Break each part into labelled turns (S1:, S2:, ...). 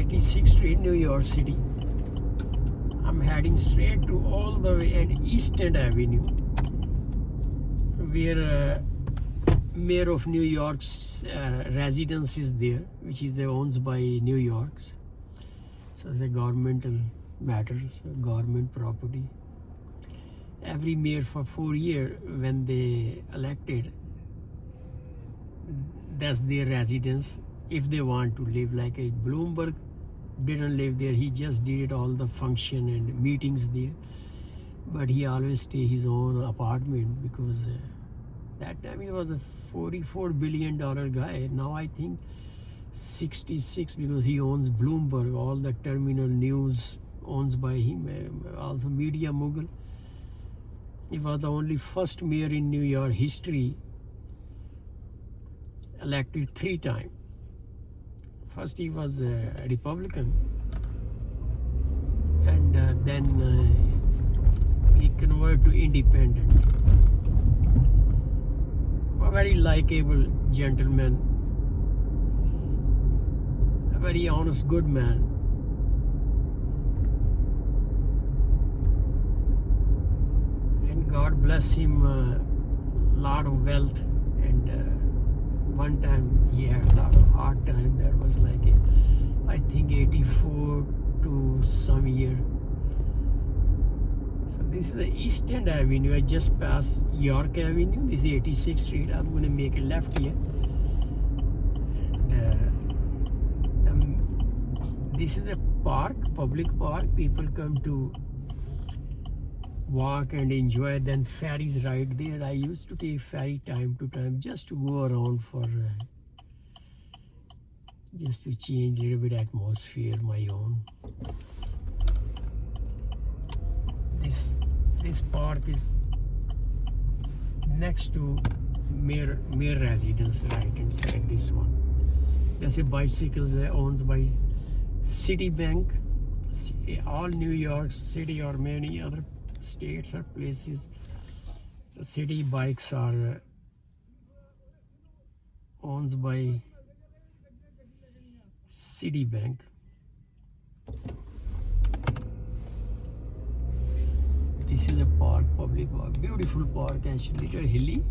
S1: 86th Street, New York City. I'm heading straight to all the way and East End Avenue, where Mayor of New York's residence is there, which is owned by New York's. So it's a governmental matter, so government property. Every mayor for 4 years, when they elected, that's their residence. If they want to live, like a Bloomberg didn't live there, he just did all the function and meetings there. But he always stay his own apartment because that time he was a $44 billion guy. Now I think 66 because he owns Bloomberg, all the terminal news owns by him, also media mogul. He was the only first mayor in New York history elected 3 times. First he was a Republican, and then he converted to independent. A very likable gentleman, a very honest, good man. And God bless him a lot of wealth. And one time he had a lot of hard time. There was like I think 84 to some year. So this is the East End Avenue. I just passed York Avenue. This is 86th Street. I'm going to make a left here. And this is a park, public park. People come to walk and enjoy. Then ferries right there. I used to take ferry time to time just to go around for just to change a little bit atmosphere, my own. This park is next to mayor residence, right inside this one. There's a bicycles owned by Citibank. All New York City or many other states or places, the city bikes are owned by Citibank. This is a park, public park, beautiful park actually, little hilly.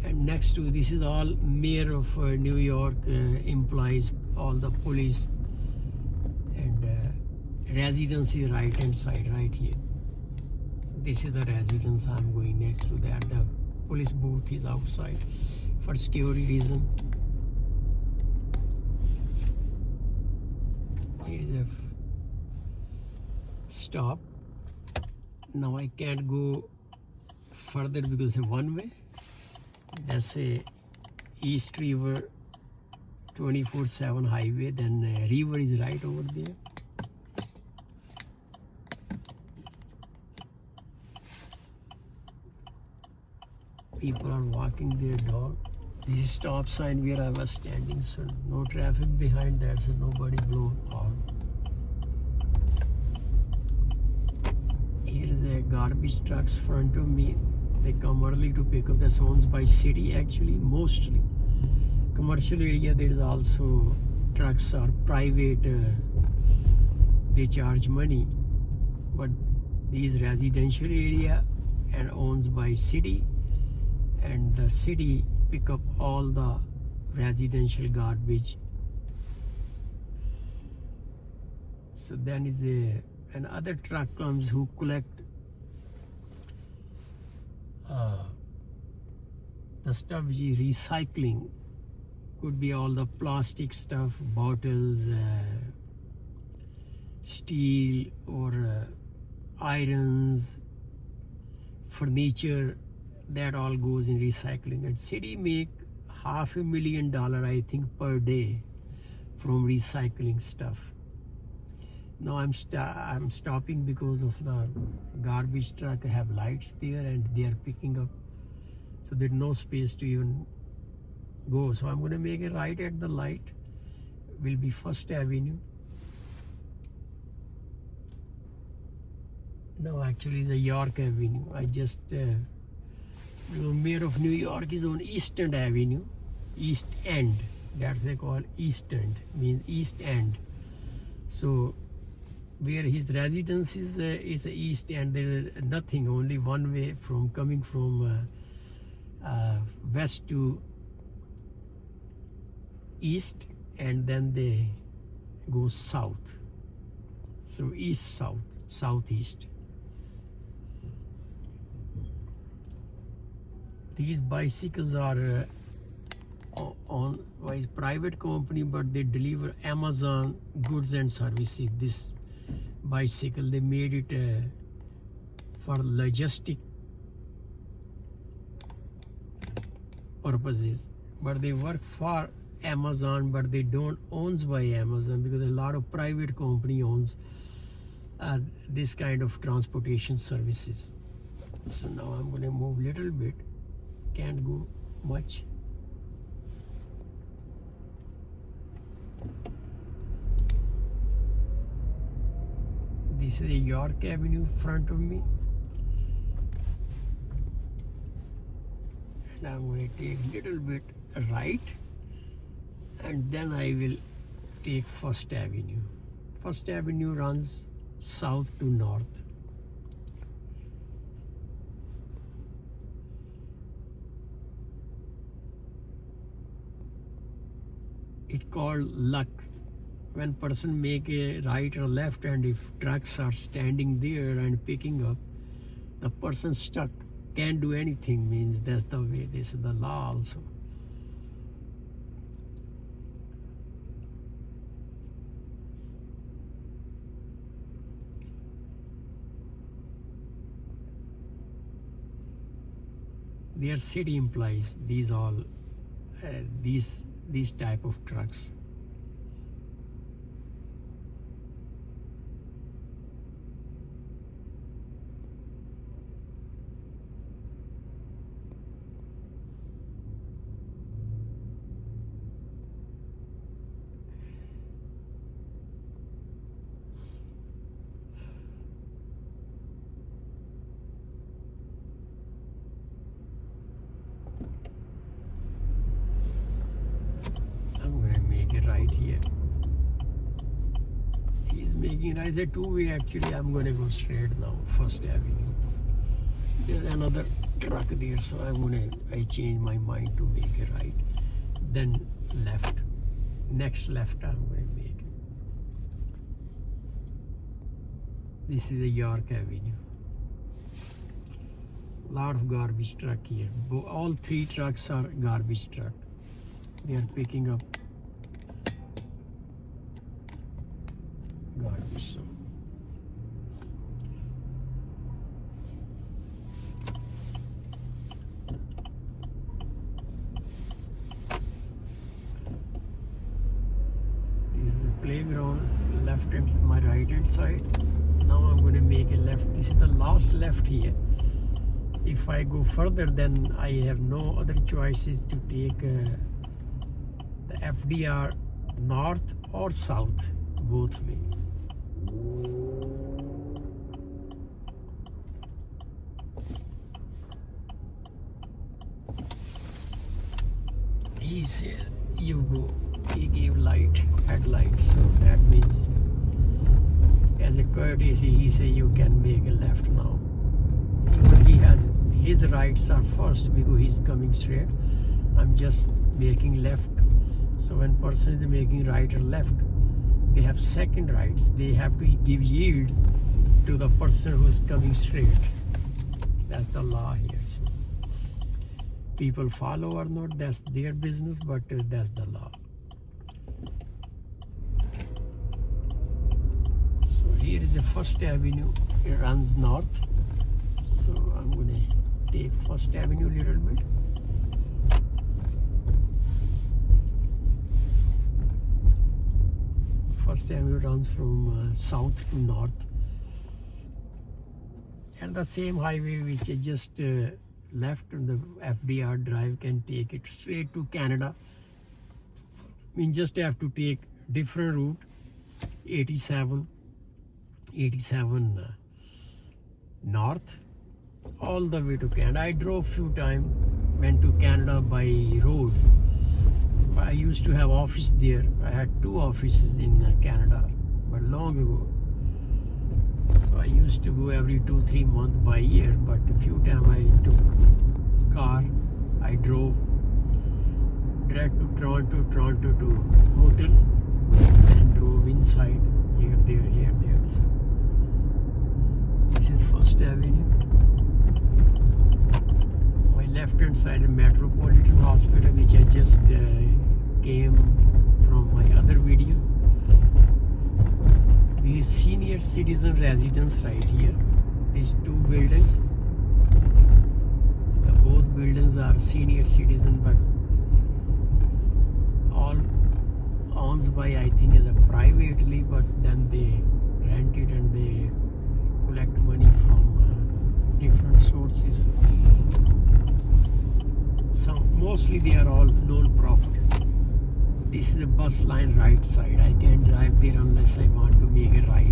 S1: And next to this is all mayor of New York employees, all the police, and residence is right hand side, right here. This is the residence. I'm going next to that. The police booth is outside for security reason. Here is a stop. Now I can't go further because it's one way. That's a East River 24/7 highway. Then river is right over there. People are walking their dog. This is stop sign where I was standing, so no traffic behind that, so nobody blow horn. Here is a garbage trucks front of me. They come early to pick up. That's owned by city actually, mostly. Commercial area there is also trucks are private. They charge money, but these residential area and owned by city. And the city pick up all the residential garbage. So then another truck comes who collect the stuff which is recycling. Could be all the plastic stuff, bottles, steel or irons, furniture. That all goes in recycling, and city make $500,000 I think per day from recycling stuff. Now I'm stopping because of the garbage truck have lights there and they are picking up, so there's no space to even go. So I'm going to make a right at the light. Will be First Avenue. No, actually the York Avenue. I just the mayor of New York is on East End Avenue, East End. That's they call East End, means East End. So where his residence is east, and there is nothing, only one way from coming from west to east, and then they go south. So east, south, southeast. These bicycles are on by private company, but they deliver Amazon goods and services. This bicycle, they made it for logistic purposes, but they work for Amazon, but they don't owns by Amazon, because a lot of private company owns this kind of transportation services. So now I'm going to move little bit, can't go much. This is a York Avenue in front of me, and I'm going to take little bit right, and then I will take First Avenue. First Avenue runs south to north. It's called luck. When person make a right or left, and if trucks are standing there and picking up, the person stuck, can't do anything, means that's the way. This is the law also. They are city employees. These all these type of trucks. Right here, he's making right. It's a two-way actually. I'm going to go straight now, First Avenue. There's another truck there, so I change my mind to make a right, then left. Next left I'm going to make it. This is a York Avenue. Lot of garbage truck here. All three trucks are garbage truck. They are picking up garbage. So this is the playground, left and my right hand side. Now I'm going to make a left. This is the last left here. If I go further, then I have no other choices to take the FDR north or south, both way. He said, you go. He gave light, headlight, so that means as a courtesy, he said you can make a left now. He has his rights are first because he's coming straight. I'm just making left. So when person is making right or left, they have second rights. They have to give yield to the person who's coming straight. That's the law here. So people follow or not, that's their business, but that's the law. So here is the First Avenue. It runs north. So I'm going to take First Avenue a little bit. First Avenue runs from south to north, and the same highway which is just left on the FDR drive can take it straight to Canada. We just have to take different route, 87 north, all the way to Canada. I drove few times, went to Canada by road. I used to have office there. I had 2 offices in Canada, but long ago. So I used to go every 2-3 months by year, but a few times I took car, I drove direct to Toronto to hotel, and drove inside, here, there. So this is First Avenue. My left hand side is Metropolitan Hospital, which I just came from my other video. This is senior citizen residence right here. These two buildings. Both buildings are senior citizen, but all owned by, I think, is a privately, but then they rent it and they collect money from different sources. So mostly they are all non-profit. This is the bus line right side. I can't drive there unless I want to make a right.